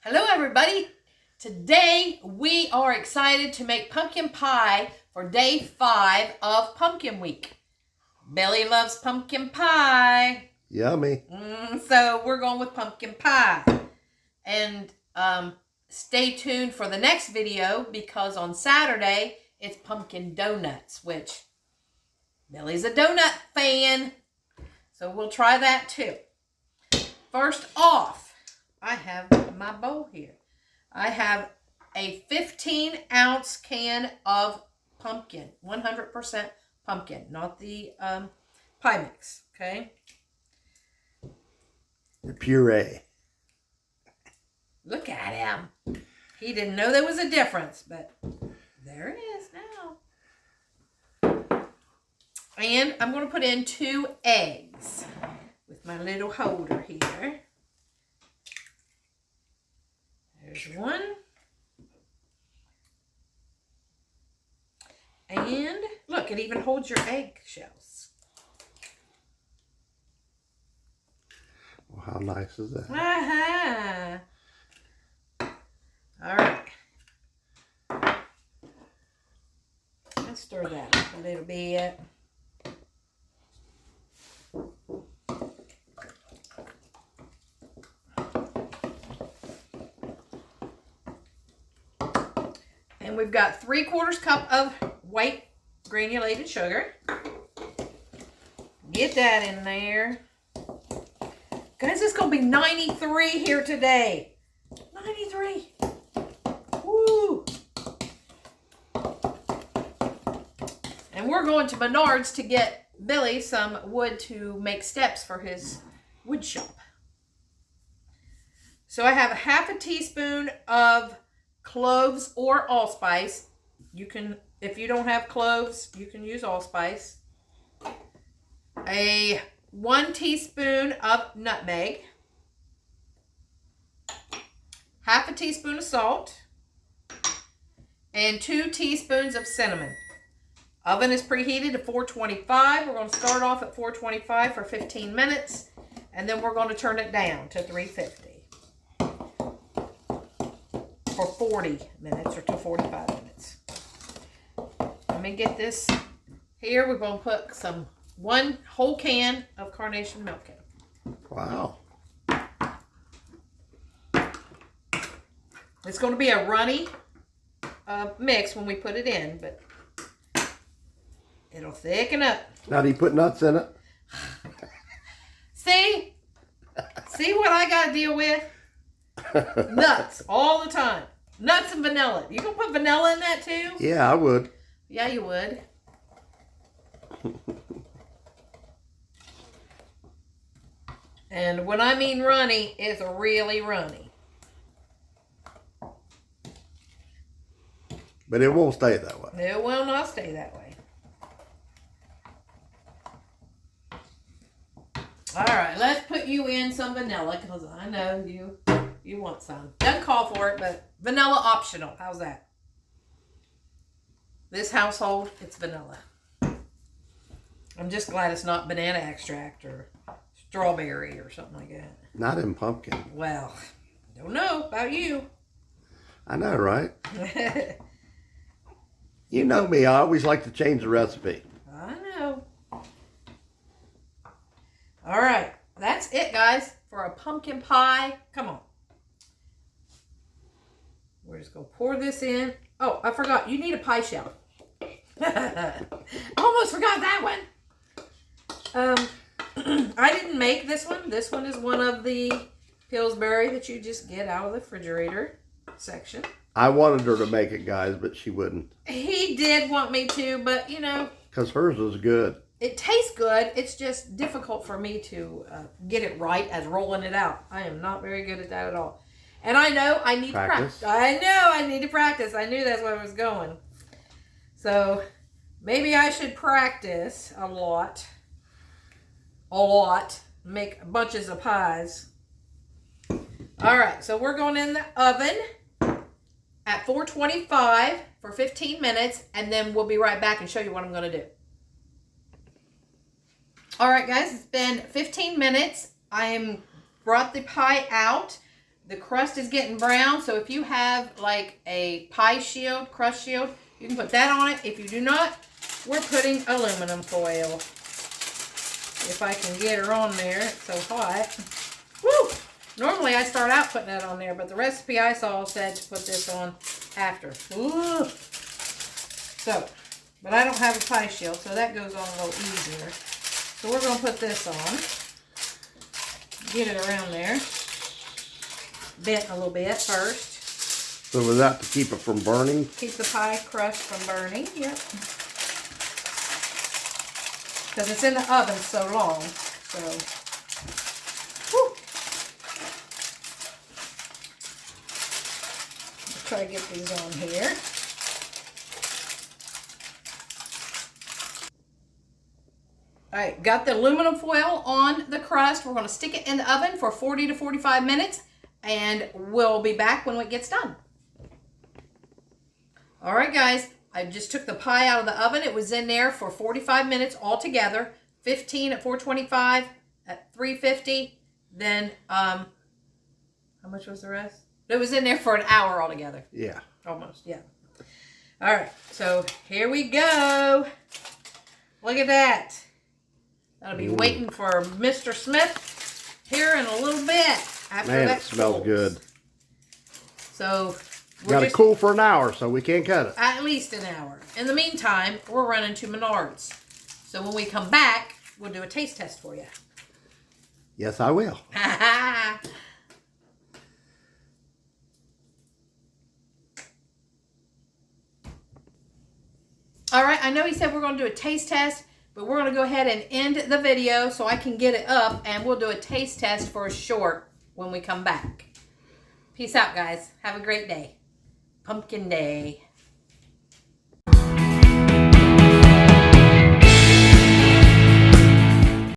Hello everybody! Today we are excited to make pumpkin pie for day 5 of Pumpkin Week. Billy loves pumpkin pie. Yummy. So we're going with pumpkin pie. And stay tuned for the next video because on Saturday it's pumpkin donuts, which Billy's a donut fan. So we'll try that too. First off, I have my bowl here. I have a 15-ounce can of pumpkin, 100% pumpkin, not the pie mix, okay? The puree. Look at him. He didn't know there was a difference, but there it is now. And I'm going to put in 2 eggs with my little holder here. There's one. And look, it even holds your egg shells. Well, how nice is that? All right. Let's stir that up a little bit. And we've got 3/4 cup of white granulated sugar. Get that in there. Guys, it's going to be 93 here today. 93. Woo. And we're going to Menards to get Billy some wood to make steps for his wood shop. So I have 1/2 teaspoon of cloves or allspice. You can, if you don't have cloves, you can use allspice. 1 teaspoon of nutmeg. 1/2 teaspoon of salt. And 2 teaspoons of cinnamon. Oven is preheated to 425. We're going to start off at 425 for 15 minutes. And then we're going to turn it down to 350. For 40 minutes or to 45 minutes. Let me get this here. We're going to put 1 whole can of carnation milk in. Wow. It's going to be a runny mix when we put it in, but it'll thicken up. Now, do you put nuts in it? See? See what I got to deal with? Nuts all the time. Nuts and vanilla. You gonna put vanilla in that too? Yeah, I would. Yeah, you would. And when I mean runny, it's really runny. But it won't stay that way. It will not stay that way. All right, let's put you in some vanilla because I know you want some. Doesn't call for it, but vanilla optional. How's that? This household, it's vanilla. I'm just glad it's not banana extract or strawberry or something like that. Not in pumpkin. Well, don't know about you. I know, right? You know me. I always like to change the recipe. I know. All right. That's it, guys, for a pumpkin pie. Come on. We're just going to pour this in. Oh, I forgot. You need a pie shell. Almost forgot that one. I didn't make this one. This one is one of the Pillsbury that you just get out of the refrigerator section. I wanted her to make it, guys, but she wouldn't. He did want me to, but, you know. Because hers is good. It tastes good. It's just difficult for me to get it right as rolling it out. I am not very good at that at all. And I know I need to practice. I know I need to practice. I knew that's where I was going. So maybe I should practice a lot. Make bunches of pies. All right. So we're going in the oven at 425 for 15 minutes. And then we'll be right back and show you what I'm going to do. All right, guys, it's been 15 minutes. I brought the pie out. The crust is getting brown, so if you have like a pie shield, crust shield, you can put that on it. If you do not, we're putting aluminum foil. If I can get her on there, it's so hot. Woo! Normally I start out putting that on there, but the recipe I saw said to put this on after. Ooh. So, but I don't have a pie shield, so that goes on a little easier. So we're going to put this on. Get it around there. Bent a little bit first. So was that to keep it from burning? Keep the pie crust from burning, yep. Because it's in the oven so long, so. Whew. Let's try to get these on here. All right, got the aluminum foil on the crust. We're going to stick it in the oven for 40 to 45 minutes, and we'll be back when it gets done. All right, guys, I just took the pie out of the oven. It was in there for 45 minutes altogether, 15 at 425, at 350, then, how much was the rest? It was in there for an hour altogether. Yeah. Almost, yeah. All right, so here we go. Look at that. That'll be waiting for Mr. Smith here in a little bit. After Man, that it smells cools. good. So Got to cool for an hour, so we can't cut it. At least an hour. In the meantime, we're running to Menards. So when we come back, we'll do a taste test for you. Yes, I will. All right, I know he said we're going to do a taste test, but we're going to go ahead and end the video so I can get it up, and we'll do a taste test for a short when we come back. Peace out, guys. Have a great day. Pumpkin Day.